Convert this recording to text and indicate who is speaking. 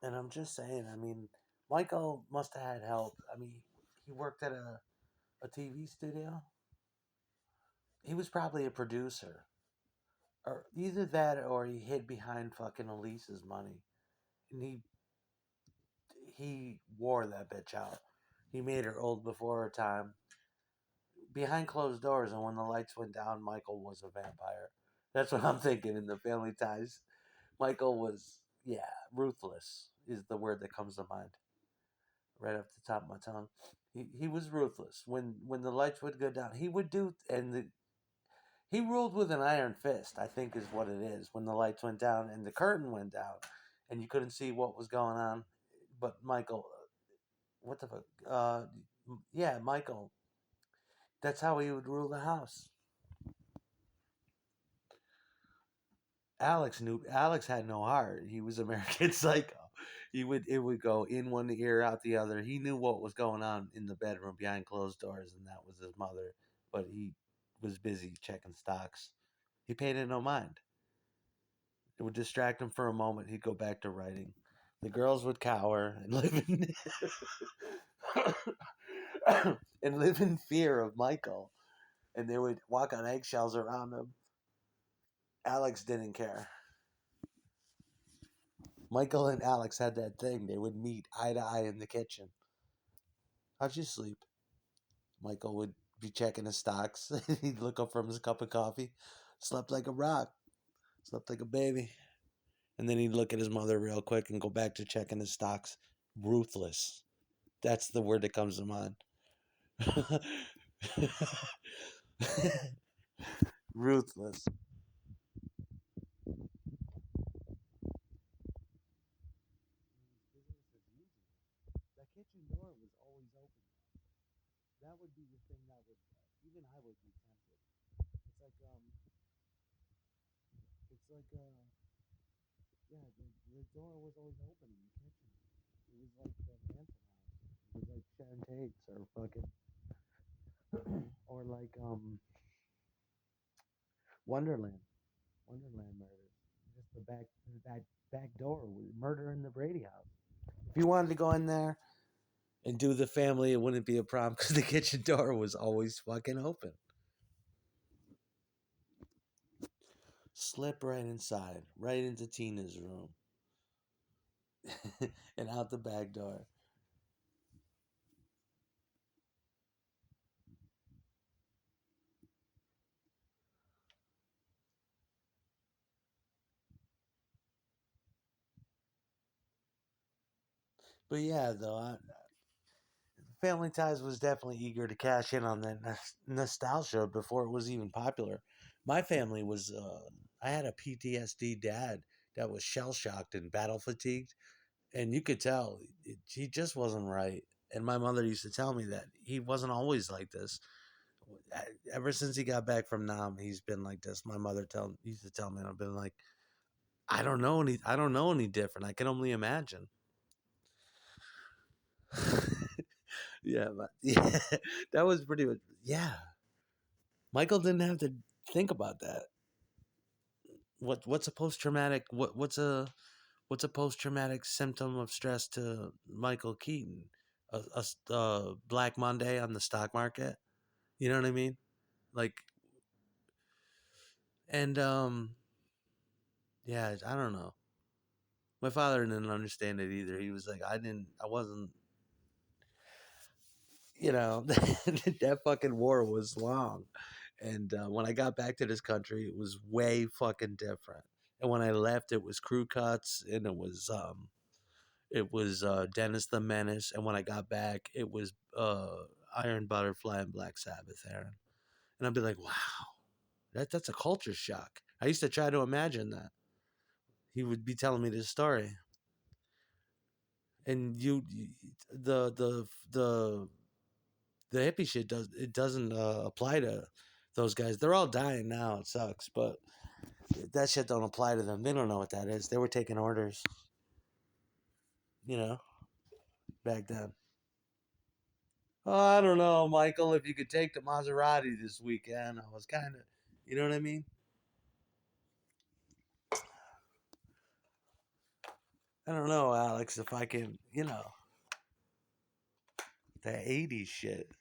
Speaker 1: And I'm just saying, I mean, Michael must have had help. I mean, he worked at a TV studio. He was probably a producer. Or either that or he hid behind fucking Elise's money. And he wore that bitch out. He made her old before her time. Behind closed doors, and when the lights went down, Michael was a vampire. That's what I'm thinking in the Family Ties. Michael was, yeah, ruthless is the word that comes to mind right off the top of my tongue. He was ruthless. When the lights would go down, he would do, he ruled with an iron fist, I think is what it is. When the lights went down and the curtain went down and you couldn't see what was going on. But Michael, what the fuck? Yeah, Michael. That's how he would rule the house. Alex had no heart. He was American Psycho. It would go in one ear out the other. He knew what was going on in the bedroom behind closed doors, and that was his mother. But he was busy checking stocks. He paid it no mind. It would distract him for a moment. He'd go back to writing. The girls would cower and live in and live in fear of Michael, and they would walk on eggshells around him. Alex didn't care. Michael and Alex had that thing. They would meet eye to eye in the kitchen. How'd you sleep? Michael would be checking his stocks. He'd look up from his cup of coffee. Slept like a rock. Slept like a baby. And then he'd look at his mother real quick and go back to checking his stocks. Ruthless. That's the word that comes to mind. Ruthless. That kitchen door was always open. That would be the thing that would, even I would be tempted. It's like, yeah, the door was always open in the kitchen. It was like the Manson house. It was like Sharon Tate's or fucking, or like, Wonderland. Wonderland murders. Just that back door with murder in the Brady house. If you wanted to go in there and do the family, it wouldn't be a problem because the kitchen door was always fucking open. Slip right inside, right into Tina's room, and out the back door. But yeah, though, Family Ties was definitely eager to cash in on that nostalgia before it was even popular. My family was, I had a PTSD dad that was shell shocked and battle fatigued, and you could tell he just wasn't right. And my mother used to tell me that he wasn't always like this. Ever since he got back from Nam, he's been like this. My mother used to tell me, and I've been like, I don't know any different. I can only imagine. Yeah, but yeah, that was pretty much. Yeah, Michael didn't have to think about that. What's a post traumatic what's a post traumatic symptom of stress to Michael Keaton? A Black Monday on the stock market. You know what I mean? Like, and yeah, I don't know. My father didn't understand it either. He was like, I wasn't, that fucking war was long. And when I got back to this country, it was way fucking different. And when I left, it was Crew Cuts, and it was Dennis the Menace. And when I got back, it was Iron Butterfly and Black Sabbath, Aaron. And I'd be like, wow, that's a culture shock. I used to try to imagine that. He would be telling me this story, and the the hippie shit doesn't apply to those guys. They're all dying now. It sucks, but that shit don't apply to them. They don't know what that is. They were taking orders, you know, back then. Oh, I don't know, Michael. If you could take the Maserati this weekend, I was kind of, you know what I mean. I don't know, Alex, if I can, the 80s shit.